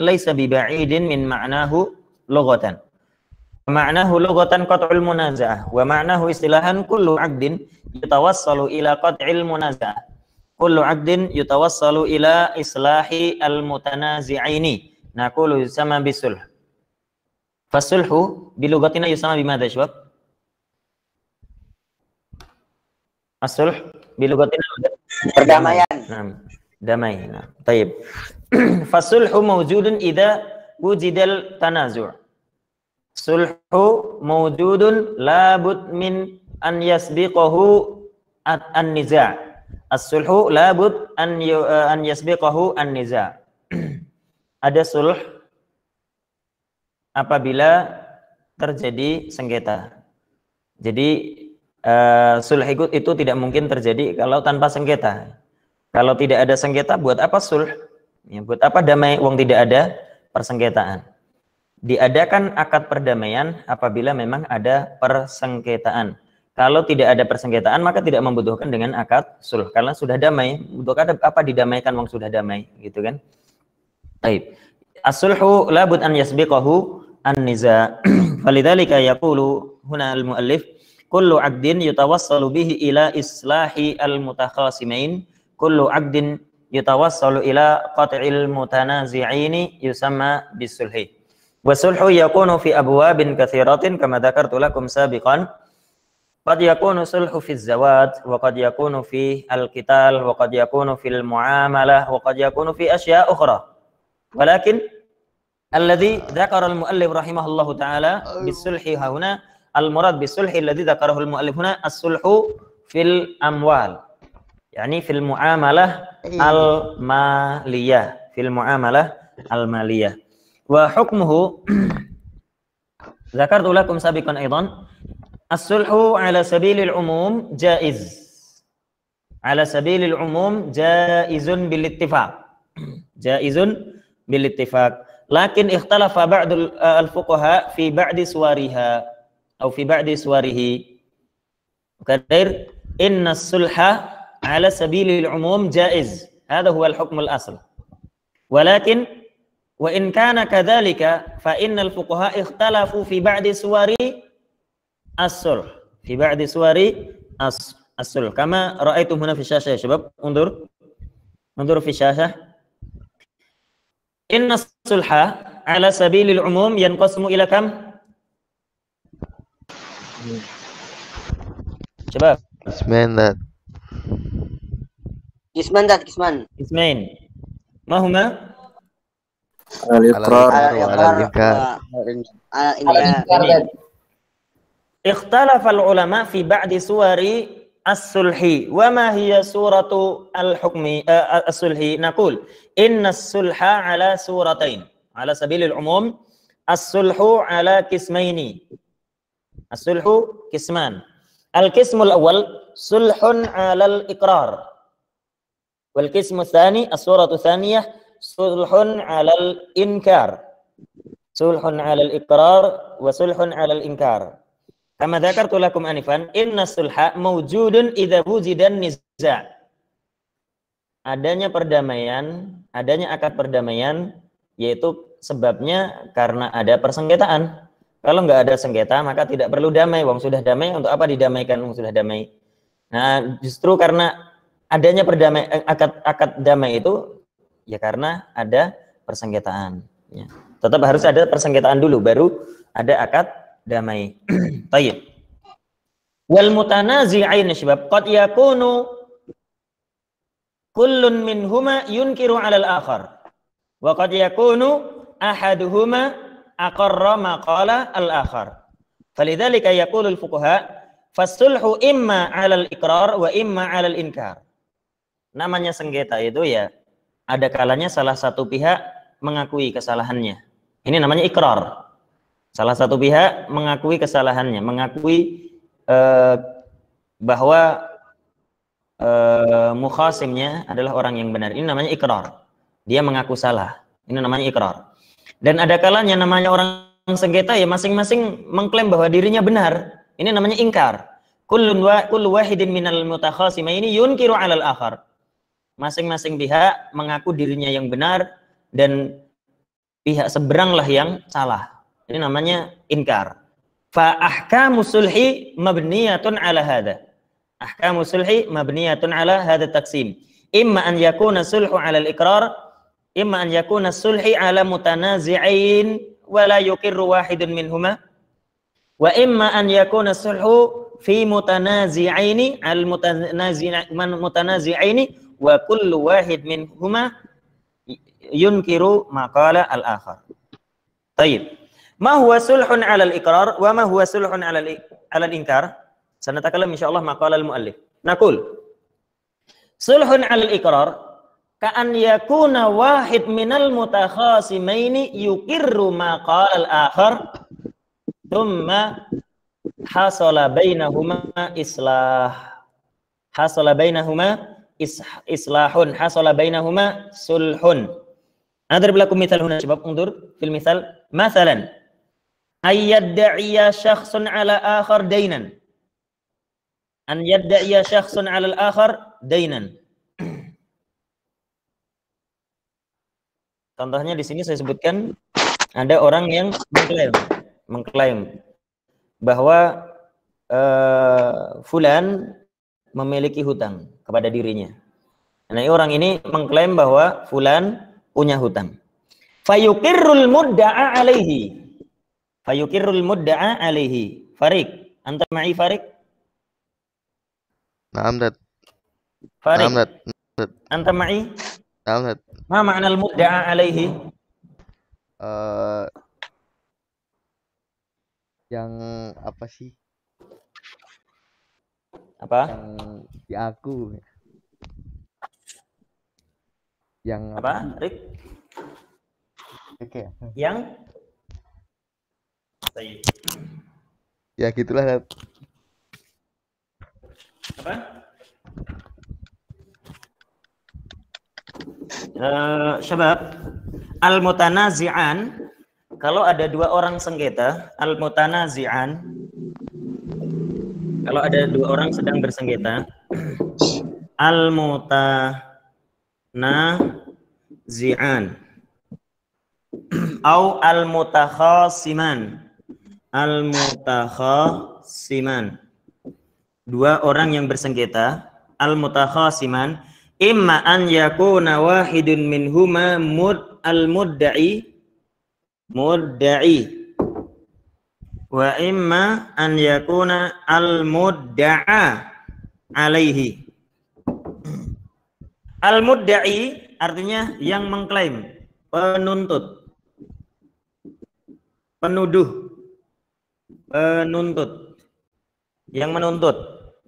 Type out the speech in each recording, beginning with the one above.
laisa biba'idin min ma'nahu lughatan. Ma'nahu lughatan qat'ul munaza'ah wa ma'nahu istilahan kullu 'aqdin yatawassalu ila qat'il munaza'ah. Kullu 'aqdin yatawassalu ila islahi al-mutanazi'aini. Naqulu sama bisulh. Fasulhu bilughatina yusama bimadha syabab? As-sulh bilughatina perdamaian. Nah, damai. Nah, tayyib. Fasulhu mawjudun idza wujidal tanazu'. Sulhu mawjudun labud min an yasbiqahu an-niza'. As-sulhu labud an yasbiqahu an-niza'. Ada sulh apabila terjadi sengketa. Jadi sulh itu tidak mungkin terjadi kalau tanpa sengketa. Kalau tidak ada sengketa, buat apa sulh? Ya, buat apa damai wong tidak ada persengketaan? Diadakan akad perdamaian apabila memang ada persengketaan. Kalau tidak ada persengketaan maka tidak membutuhkan dengan akad sulh karena sudah damai. Untuk apa didamaikan wong sudah damai, gitu kan? Baik. As-sulhu labud an yasbiqahu an-niza'. Falidzalika yaqulu huna al-muallif kullu 'aqdin yatawassalu bihi ila islahi al-mutakhasimain. Kullu 'aqdin yatawassalu ila qat'il mutanazi'aini yusamma bisulhi. Wasulhu yakunu fi abwabin katsiratin kama dzakartu lakum sabiqan. Qad yakunu sulhu fi zawaj wa qad yakunu fi al-qital wa qad yakunu fil muamalah wa qad yakunu fi asya' ukhra. Walakin alladhi dzakara al-muallif rahimahullahu ta'ala bisulhi hauna al-murad bisulhi alladhi dzakarahu al-muallif huna as-sulhu fil amwal. Yani fil muamalah al-maliyah, fil muamalah al-maliyah. Wa hukmuhu zakartu lakum sabiqan aidan as-sulhu ala sabilil umum jaiz. Ala sabilil umum jaizun bil ittifaq. Jaizun bil ittifaq. Lakin ikhtalafa ba'd al-fuqaha fi ba'di suwariha atau fi ba'di suwarihi. Qadir inna as-sulha ala sabilil umum jaiz. Hadha huwa al-hukm al-asl. Walakin wa in kana kadzalika fa innal fuqaha ikhtalafu fi ba'di suwari as-sulh, fi ba'di suwari as-sulh kama ra'aitum huna fi syashah ya syabab. Undur fi syashah. Inna as-sulha ala sabilil umum yanqasimu ila kam? Syabab. Ismain. Ma huma? Al-iqrar ikhtalafa al-ulama fi ba'di suwari as-sulhi wa ma hiya suratu al-hukmi as-sulhi. Naqul inna as-sulha ala suratain ala sabilil umum. As-sulhu ala qismaini. As-sulhu qisman. Al-qismul awwal sulhun ala al-iqrar wal qismu tsani as-suratu tsaniyah sulhun 'alal inkar. Sulhun 'alal iqrar wa sulhun 'alal inkar. Kama dzakartu lakum anifan, inna sulha mawjudun idza wujidan niza'. Adanya perdamaian, adanya akad perdamaian yaitu sebabnya karena ada persengketaan. Kalau enggak ada sengketa maka tidak perlu damai. Wong sudah damai, untuk apa didamaikan wong sudah damai? Nah, justru karena adanya akad damai itu ya karena ada persengketaan. Ya. Tetap harus ada persengketaan dulu, baru ada akad damai. Tayyib. Wal mutanazi'ain syabab qad yakunu kullun minhuma yunkiru 'ala al-akhar wa qad yakunu ahaduhuma aqarra ma qala al-akhar. Falidzalika yaqulu al-fuqaha fasulhu imma 'ala al-iqrar wa imma 'ala al-inkar. Namanya sengketa itu ya ada kalanya salah satu pihak mengakui kesalahannya. Ini namanya ikrar. Salah satu pihak mengakui kesalahannya, mengakui bahwa mukhasimnya adalah orang yang benar. Ini namanya ikrar. Dia mengaku salah. Ini namanya ikrar. Dan ada kalanya namanya orang sengketa ya masing-masing mengklaim bahwa dirinya benar. Ini namanya ingkar. Kullu wahidin minal mutakhasimaini yunkiru 'alal akhar. Masing-masing pihak mengaku dirinya yang benar dan pihak seberanglah yang salah. Ini namanya inkar. Fa ahkamu sulhi mabniyatun ala hadha. Ahkamu sulhi mabniyatun ala hadha taqsim. Imma an yakuna sulhu ala al-iqrar, imma an yakuna sulhi ala mutanazi'ain wa la yuqirru wahidun minhuma, wa imma an yakuna sulhu fi mutanazi'aini al-mutanazi'aini wa kullu wahid minhuma yunkiru ma qala al-akhar. Baik. Ma huwa sulhun 'ala al-iqrar wa ma huwa sulhun 'ala al-inkar? Sanatakalam insyaallah ma qala al-muallif. Naqul sulhun 'ala al-iqrar ka'an yakuna wahid minal mutakhasimaini yuqirru ma qala al-akhar thumma hasala bainahuma islah. Hasala bainahuma islahun, hasala bainahuma sulhun. Adrib lakum mithal huna syabab, undur fil mithal. Mathalan ayyadda'iya syakhsun ala akhar dainan. An yadda'iya syakhsun ala al-akhar dainan. Contohnya di sini saya sebutkan ada orang yang mengklaim bahwa fulan memiliki hutang kepada dirinya. Nah, orang ini mengklaim bahwa fulan punya hutang. Fayuqirrul mudda'a alaihi. Fayuqirrul mudda'a alaihi. Farid, anta ma'i Farid? Naam, Dad. Farid. Naam, Dad. Anta ma'i? Naam, Dad. Ma ma'na al-mudda'a alaihi? Yang apa sih? Apa? Yang diaku. Yang Apa? Rik? Oke. Yang? Ya gitulah, Dad. Apa? Syabab, al-mutanazi'an, kalau ada dua orang sengketa, al-mutanazi'an, kalau ada dua orang sedang bersengketa, al-mutanazi'an au al-mutakhasiman. Al-mutakhasiman, dua orang yang bersengketa, al-mutakhasiman, imma an yakuna wahidun minhuma al-mudda'i wa imma an yakuna al-mudda'a alaihi. Al-mudda'i artinya yang mengklaim, penuntut, penuduh, penuntut, yang menuntut,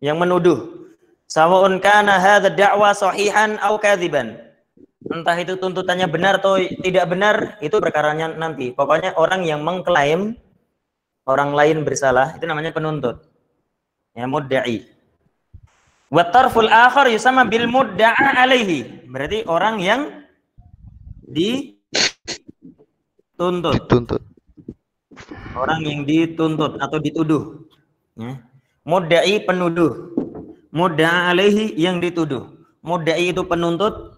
yang menuduh. Sawa'un kana hadza da'wa sahihan aw kadziban. Entah itu tuntutannya benar atau tidak benar, itu perkaranya nanti. Pokoknya orang yang mengklaim orang lain bersalah itu namanya penuntut. Ya, mudda'i. Wa tarful akhar yusamma bil mudda'a alaihi. Berarti orang yang dituntut. Orang yang dituntut atau dituduh. Ya. Mudda'i penuduh. Mudda'a alaihi yang dituduh. Mudda'i itu penuntut.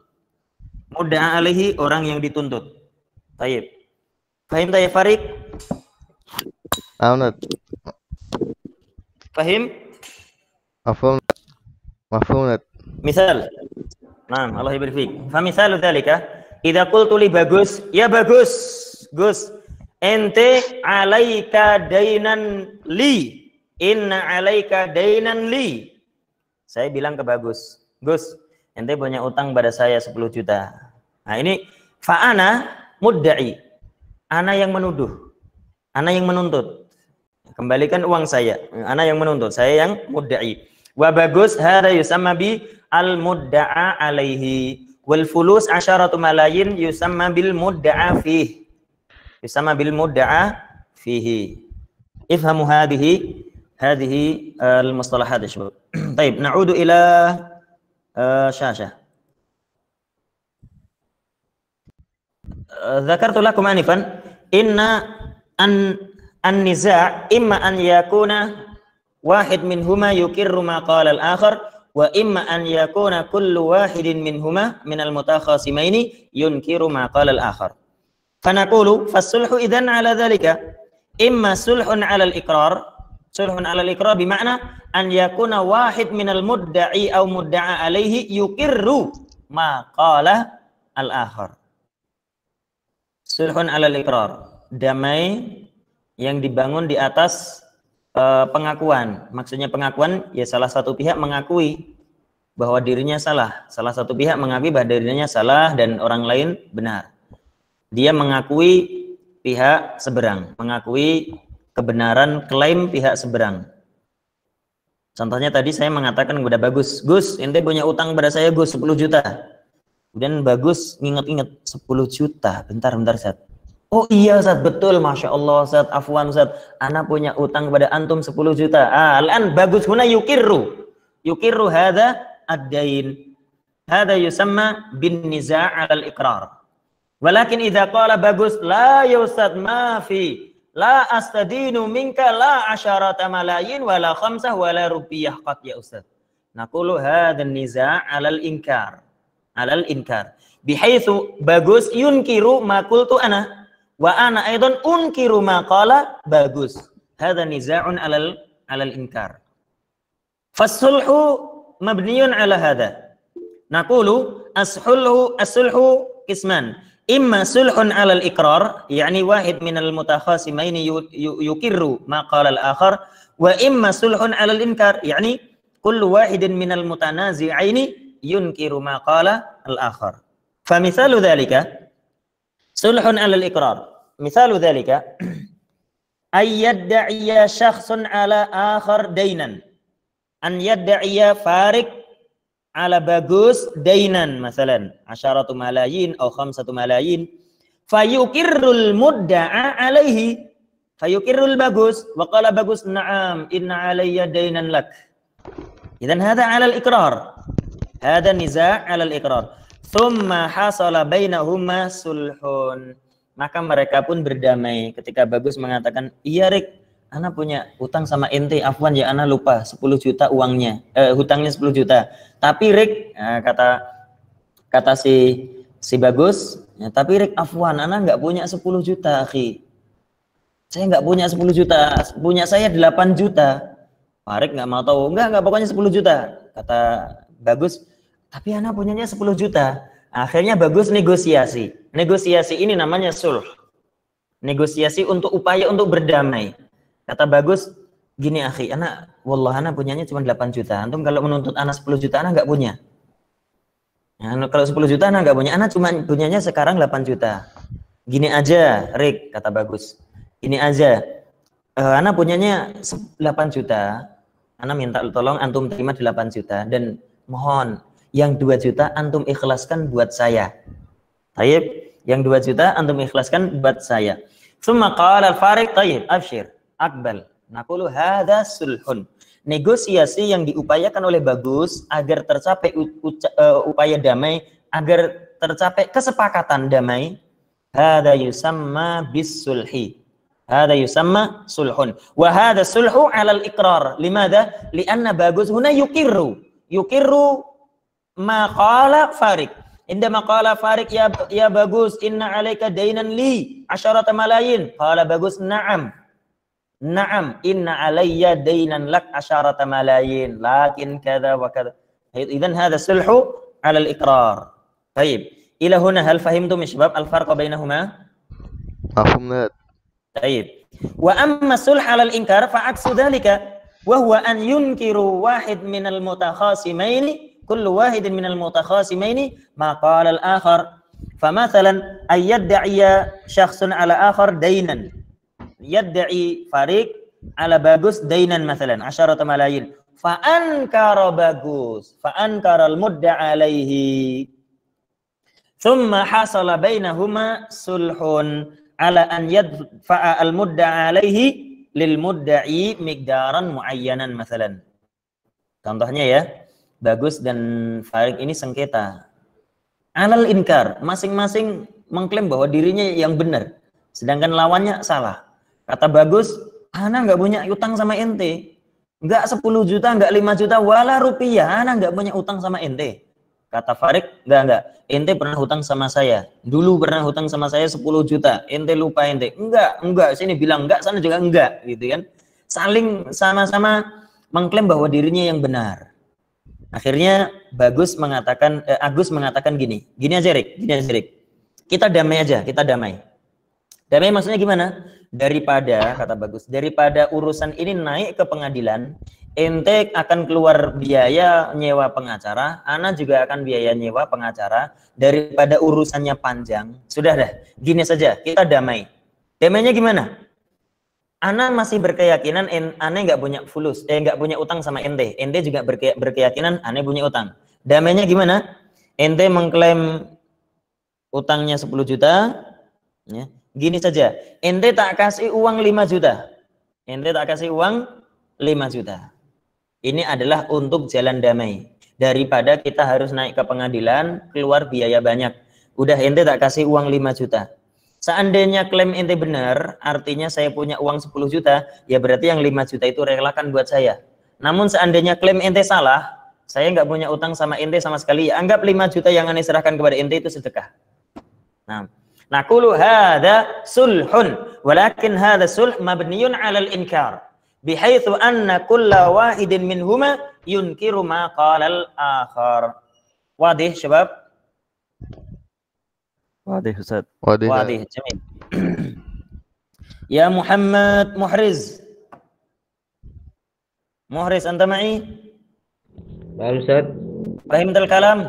Mudda'a alaihi orang yang dituntut. Tayyib. Fahim ta ya Farid? Naam, Fahim? Mafhum. Mafhum. Misal. Naam, Allah yubarik fik. Fa misalu dzalika, idza qultu li Bagus, ya Bagus, Gus, ente alaika dainan li. Inna alaika dainan li. Saya bilang ke Bagus, Gus, ente punya utang pada saya 10 juta. Nah, ini fa'ana mudda'i. Ana yang menuduh. Ana yang menuntut. Kembalikan uang saya. Ana yang menuntut, saya yang mudda'i. Wa Bagus hadza yusamma bi al-mudda'a alaihi. Wal fulus 10 malayin yusamma bil mudda'a fihi. Yusamma bil mudda'a fihi. Ifhamu hadhihi al-mustalahat ya syabab. Baik, na'udu ila syashah. Dzakartu lakum anifan inna an-niza' imma an yakuna wahid minhuma yuqirru ma qala al-akhar wa imma an yakuna kullu wahidin minhuma minal mutakhasimaini yunkiru ma qala al-akhar. Fanaqulu fasulhu idzan ala dzalika imma sulhun 'ala al-iqrar. Sulhun 'ala al-iqrar bima'na an yakuna wahid minal mudda'i aw mudda'a alaihi yuqirru ma qala al-akhar. Sulhun 'ala al-iqrar, damai yang dibangun di atas pengakuan. Maksudnya pengakuan ya salah satu pihak mengakui bahwa dirinya salah. Salah satu pihak mengakui bahwa dirinya salah dan orang lain benar. Dia mengakui pihak seberang, mengakui kebenaran klaim pihak seberang. Contohnya tadi saya mengatakan kepada Bagus, Gus, ente punya utang pada saya Gus 10 juta. Kemudian Bagus nginget-inget 10 juta. Bentar Ustaz. Oh iya Ustaz, betul, Masya Allah Ustaz, afwan Ustaz, ana punya utang kepada antum 10 juta. Al-an Bagus huna yuqirru hadha ad-dain. Hadha yusamma bin niza' 'ala al-iqrar. Walakin idza qala Bagus, la ya Ustaz, ma fi, la astadinu minka la asyarata malayin wala khamsah wala rupiyah qat ya Ustaz. Naqulu hadha an-niza' 'ala al-inkar. 'Ala al-inkar. Bihaitsu Bagus yunkiru ma qultu ana. Wa ana aidan unkiru ma qala Bagus. Hadza niza'un 'alal inkar. Fasulhu mabniyun 'ala hadza. Naqulu as-sulhu qisman. Imma sulhun 'alal iqrar, yani wahid minal mutakhasimaini yuqirru ma qala al-akhar, wa imma sulhun 'alal inkar, yani kullu wahidin minal mutanazi'aini yunkiru ma qala al-akhar. Fa mithalu dzalika sulhun 'alal iqrar. Mithalu dzalika ay yad'iya syakhsun 'ala akhar dainan. An yad'iya Farik 'ala Bagus dainan masalan 10 malayin atau 5 malayin. Fayuqirrul mudda'a 'alaihi. Fayuqirrul Bagus wa qala Bagus na'am inna 'alayya dainan lak. Idzan hadha 'ala al-iqrar. Hadha niza' 'ala al-iqrar. Thumma hasala bainahuma sulhun. Maka mereka pun berdamai ketika Bagus mengatakan, iya Rik, ana punya utang sama ente, afwan ya ana lupa 10 juta uangnya, hutangnya 10 juta. Tapi Rik, kata si Bagus, ya, tapi Rik afwan, ana nggak punya 10 juta, akhi. Saya nggak punya 10 juta, punya saya 8 juta. Pak Rik nggak mau tahu, enggak pokoknya 10 juta. Kata Bagus, tapi ana punyanya 10 juta. Akhirnya Bagus negosiasi. Negosiasi ini namanya sulh. Negosiasi untuk upaya untuk berdamai. Kata Bagus, gini akhi, ana wallah ana punyanya cuma 8 juta. Antum kalau menuntut ana 10 juta ana enggak punya. Ya, kalau 10 juta ana enggak punya, ana cuma punyanya sekarang 8 juta. Gini aja, Rik, kata Bagus. Gini aja. Ana punyanya 8 juta. Ana minta tolong antum terima 8 juta dan mohon yang 2 juta antum ikhlaskan buat saya. Tayyib, yang 2 juta antum ikhlaskan buat saya. Tsumma qala al-Farik, tayyib, abshir, akbal. Naqulu hadza sulhun. Negosiasi yang diupayakan oleh Bagus agar tercapai upaya damai, agar tercapai kesepakatan damai. Hadza yusamma bis-sulhi. Hadza yusamma sulhun. Wa hadza sulhu 'alal iqrar. Limadha? Li'anna Bagus huna yuqirru ma qala Farik. Indama qala Farik ya Bagus inna 'alaika dainan li 10 malayin. Qala Bagus na'am inna 'alayya dainan lak 10 malayin lakin kadza wa kadza. Idzan hadha sulhu 'ala al-iqrar. Baik. Ila huna hal fahimtum ya syabab al-farq bainahuma? Mafhum. Baik. Wa amma sulh 'ala al-inkar fa 'aksu dzalika wa huwa an yunkiru wahid minal mutakhasimaini kullu wahidin minal mutakhasimaini ma qala al-akhar. Famathalan ay yad'iya syakhsun 'ala akhar dainan. Yad'i Farik 'ala Bagus dainan mathalan 10 malayin. Fa ankara Bagus, fa ankara al-mudda'a 'alaihi. Thumma hasala bainahuma sulhun 'ala an yadfa'a al-mudda'a 'alaihi lil mudda'i miqdaran muayyanan mathalan. Contohnya ya, Bagus dan Farik ini sengketa. Alal inkar, masing-masing mengklaim bahwa dirinya yang benar, sedangkan lawannya salah. Kata Bagus, ana nggak punya utang sama ente, nggak 10 juta, nggak 5 juta, wala rupiah, ana nggak punya utang sama ente. Kata Farid, enggak. Ente pernah hutang sama saya. Dulu pernah hutang sama saya 10 juta. Ente lupa ente. Enggak. Sini bilang enggak, sana juga enggak, gitu kan. Saling sama-sama mengklaim bahwa dirinya yang benar. Akhirnya Agus mengatakan gini aja Rik. Kita damai aja, kita damai. Damai maksudnya gimana? Daripada, kata Bagus, daripada urusan ini naik ke pengadilan, ente akan keluar biaya nyewa pengacara, ana juga akan biaya nyewa pengacara, daripada urusannya panjang. Sudah dah, gini saja, kita damai. Damainya gimana? Ana masih berkeyakinan ane nggak punya nggak punya utang sama ente. Ente juga berkeyakinan ane punya utang. Damainya gimana? Ente mengklaim utangnya 10 juta, ya. Gini saja, ente tak kasih uang 5 juta. Ente tak kasih uang 5 juta. Ini adalah untuk jalan damai. Daripada kita harus naik ke pengadilan, keluar biaya banyak. Udah ente tak kasih uang 5 juta. Seandainya klaim ente benar, artinya saya punya uang 10 juta, ya berarti yang 5 juta itu relakan buat saya. Namun seandainya klaim ente salah, saya nggak punya utang sama ente sama sekali, ya anggap 5 juta yang ane serahkan kepada ente itu sedekah. Nah, naqulu hadza sulhun, walakin hadza sulh mabniyun 'alal inkar. Bihaitsu anna kulla wahidin minhuma yunkiru ma qala al-akhar. Wadih, syabab? Wadih, Ustaz. Wadih, jamil. Ya Muhammad Muhriz. Muhriz, anta ma'i? Paham, Ustaz? Fahimtal kalam?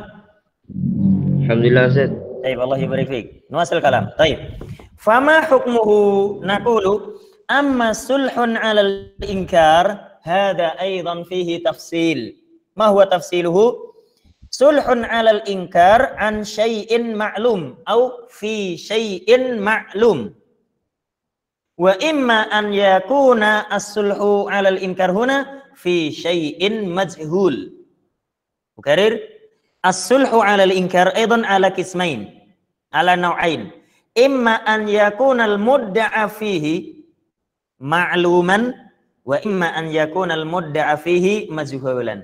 Alhamdulillah, Ustaz. Baik, Allah yubarik fiik. Nuwasil kalam. Baik. Fama hukmuhu naqulu amma sulhun 'alal inkar hadha aidan fihi tafsil. Ma huwa tafsiluhu? Sulhun 'alal inkar an syai'in ma'lum au fi syai'in ma'lum. Wa imma an yakuna as-sulhu 'alal inkar huna fi syai'in majhul. Ukarir, as-sulhu 'alal inkar aidan 'ala qismain, 'ala naw'ain. Imma an yakuna al-mudda'a fihi ma'luman wa imma an yakuna al-mudda'a fihi majhulan.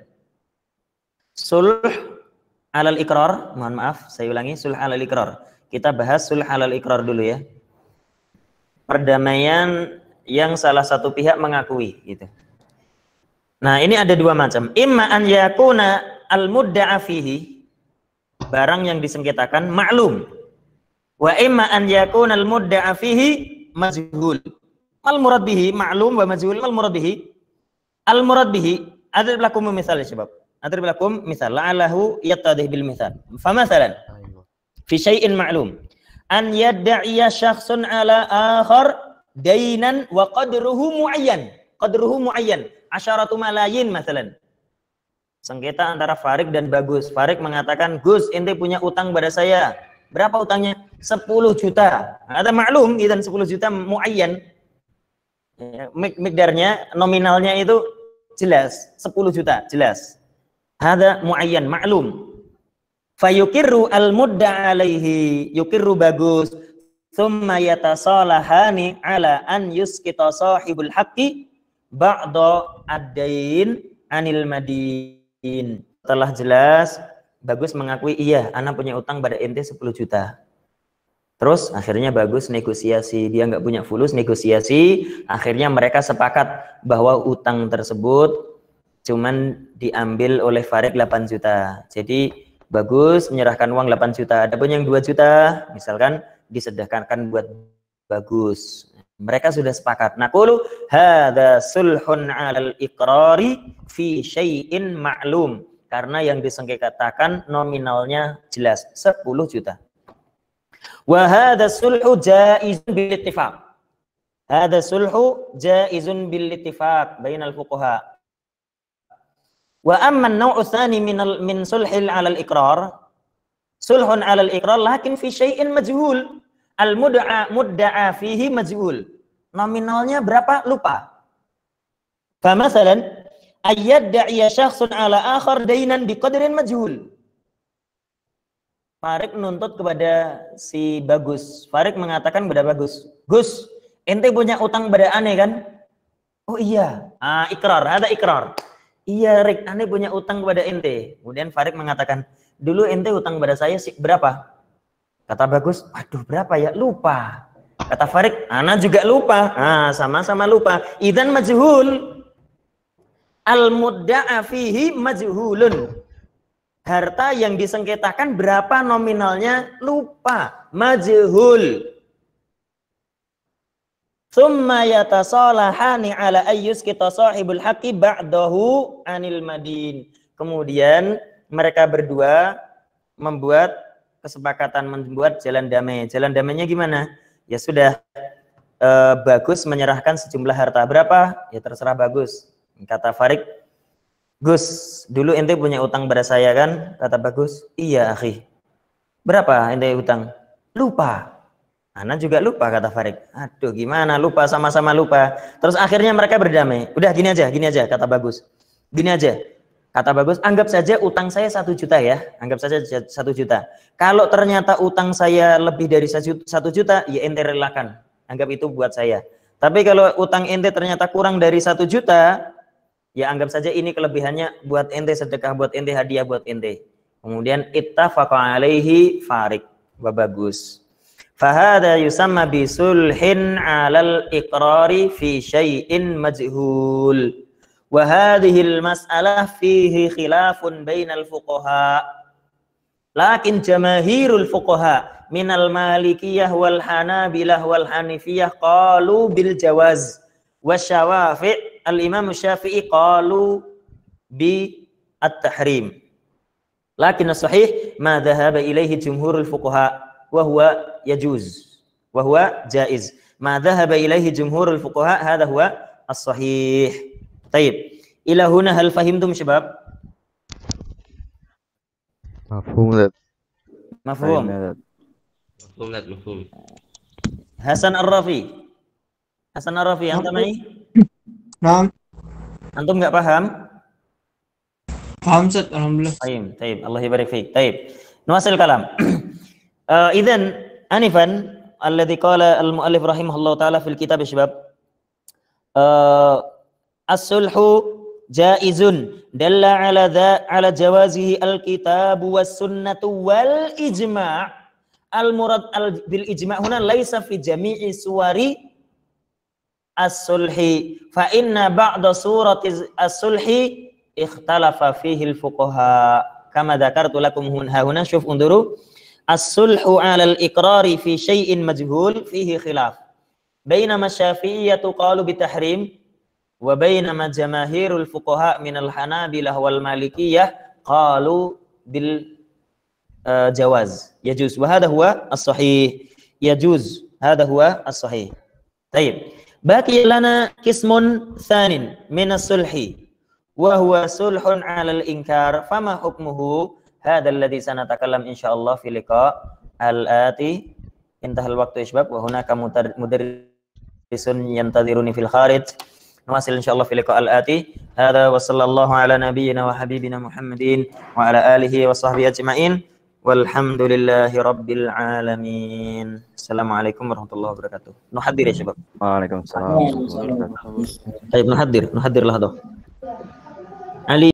Sulh 'alal iqrar, mohon maaf, saya ulangi, sulh 'alal iqrar. Kita bahas sulh 'alal iqrar dulu ya. Perdamaian yang salah satu pihak mengakui gitu. Nah, ini ada dua macam. Imma an yakuna al-mudda'a fihi, barang yang disengketakan maklum. Wa imma an yakuna al-mudda'a fihi majhul. Mal murad bihi ma'lum wa majhul. Mal murad bihi? Al murad bihi, adrib lakum misal ya syabab. Adrib lakum misal la'allahu yattadih bil misal. Fa masalan fi syai'in ma'lum an yadda'iya syakhsun ala akhar dainan wa qadruhu muayyan. Qadruhu muayyan, 10 malayin masalan. Sengketa antara Farid dan Bagus. Farid mengatakan, "Gus, ente punya utang pada saya. Berapa utangnya? 10 juta." Ada maklum dan 10 juta muayyan. Mikdarnya, nominalnya itu jelas, 10 juta, jelas. Ada muayyan, maklum. Fayukirru al-mudda alaihi, yukirru Bagus, thumma yatasalahani ala an yuskita sahibul haqqi ba'da ad-dain anil madin. Setelah jelas, Bagus mengakui, iya, ana punya utang pada ente 10 juta. Terus akhirnya Bagus negosiasi, dia nggak punya fulus, negosiasi, akhirnya mereka sepakat bahwa utang tersebut cuman diambil oleh Farid 8 juta. Jadi Bagus menyerahkan uang 8 juta, ada pun yang 2 juta misalkan disedekahkan buat Bagus. Mereka sudah sepakat. Naqulu hadza sulhun 'alal iqrari fi syai'in ma'lum. Karena yang disengketakan nominalnya jelas 10 juta. Wa hadza sulhu jaizun bil ittifaq. Hadza sulhu jaizun bil ittifaq bainal fuqaha. Wa amma an-naw'u tsani min sulhil 'alal iqrar, sulhun 'alal iqrar lakin fi syai'in majhul. Al-mudda'a fihi majhul. Nominalnya berapa? Lupa. Fa masalan ayyadda'i syakhsun 'ala akhar dainan biqadrin majhul. Farid menuntut kepada si Bagus. Farid mengatakan kepada Bagus, "Gus, ente punya utang pada ane kan?" "Oh iya." Ikrar, ada ikrar. "Iya, Rik, ane punya utang kepada ente." Kemudian Farid mengatakan, dulu ente hutang pada saya berapa? Kata Bagus, aduh berapa ya? Lupa. Kata Farid, ana juga lupa. Ah, sama-sama lupa. Idzan majhul. Al-mudda'a fihi majhulun. Harta yang disengketakan berapa nominalnya? Lupa. Majhul. Tsumma yatasalahani ala ayyuskita sahibul haqqi ba'dahu anil madin. Kemudian mereka berdua membuat kesepakatan, membuat jalan damai. Jalan damainya gimana? Ya sudah, Bagus menyerahkan sejumlah harta. Berapa? Ya terserah Bagus. Kata Farid, Gus, dulu ente punya utang pada saya kan? Kata Bagus, iya akhi. Berapa ente utang? Lupa. Ana juga lupa, kata Farid. Aduh gimana, lupa, sama-sama lupa. Terus akhirnya mereka berdamai. Udah gini aja, kata Bagus. Gini aja, kata Bagus, anggap saja utang saya 1 juta ya. Anggap saja 1 juta. Kalau ternyata utang saya lebih dari 1 juta, ya ente relakan. Anggap itu buat saya. Tapi kalau utang ente ternyata kurang dari 1 juta, ya anggap saja ini kelebihannya buat ente, sedekah buat ente, hadiah buat ente. Kemudian ittafaqa alaihi Farid wa Bagus. Fahada yusamma bisulhin 'alal iqrari fi syai'in majhul. Wa hadhihi al-mas'alah fihi khilafun bainal fuqaha. Lakin jamaahirul fuqaha minal malikiyah wal hanabilah wal hanifiyah qalu bil jawaz. Wa syawafi' al-imam Syafi'i qalu bi at-tahrim. Lakin as-sahih ma dhahaba ilaihi jumhurul fuqaha wa huwa yajuz wa huwa jaiz. Ma dhahaba ilaihi jumhurul fuqaha hadha huwa as-sahih. Baik. Ila huna hal fahimtum syabab? Mafhum Ustaz. Mafhum. Mafhum. Hasan Ar-Rafi. Hasan Ar-Rafi, antum mai? Naam. Antum enggak paham? Paham Ustaz, alhamdulillah. Taib. Allah yabarik fiik. Taib. Nuwasil kalam. Idzan anifan alladhi qala al-muallif rahimahullah taala fil kitab syabab. As-sulhu jaizun dalla ala jawazihi al-kitab was sunnatu wal ijma'. Al-murad bil ijma' huna laisa fi jami'i suwari as-sulhi fa inna ba'da surati as-sulhi ikhtalafa fihi al-fuqaha kama dzakartu lakum huna. Syuf unduru as-sulhu 'ala al-iqrari fi syai'in majhul fihi khilaf bainama asy-syafi'iyyatu qalu bitahrim wa bainama jamaahirul fuqaha minal hanabilah wal malikiyah qalu bil jawaz yajuz wa hadha huwa as-sahih yajuz hadha huwa as-sahih. Baik, baqi lana qismun tsanin min as-sulhi wa huwa sulhun 'alal inkar fama hukmuhu hadha alladhi sanatakallam insyaallah fi liqa al-ati. Intahal waqtu isbab wa hunaka mudarrisun yantadhiruni fil kharij. Nuwasil insyaallah fi liqa al-ati. Hadza wa sallallahu ala nabiyyina wa habibina Muhammadin wa ala alihi wa sahbihi ajma'in. Walhamdulillahi rabbil alamin. Assalamualaikum warahmatullahi wabarakatuh. Nuhadir ya syabab. Waalaikumsalam warahmatullahi wabarakatuh. Baik, nuhadir lahdah. Ali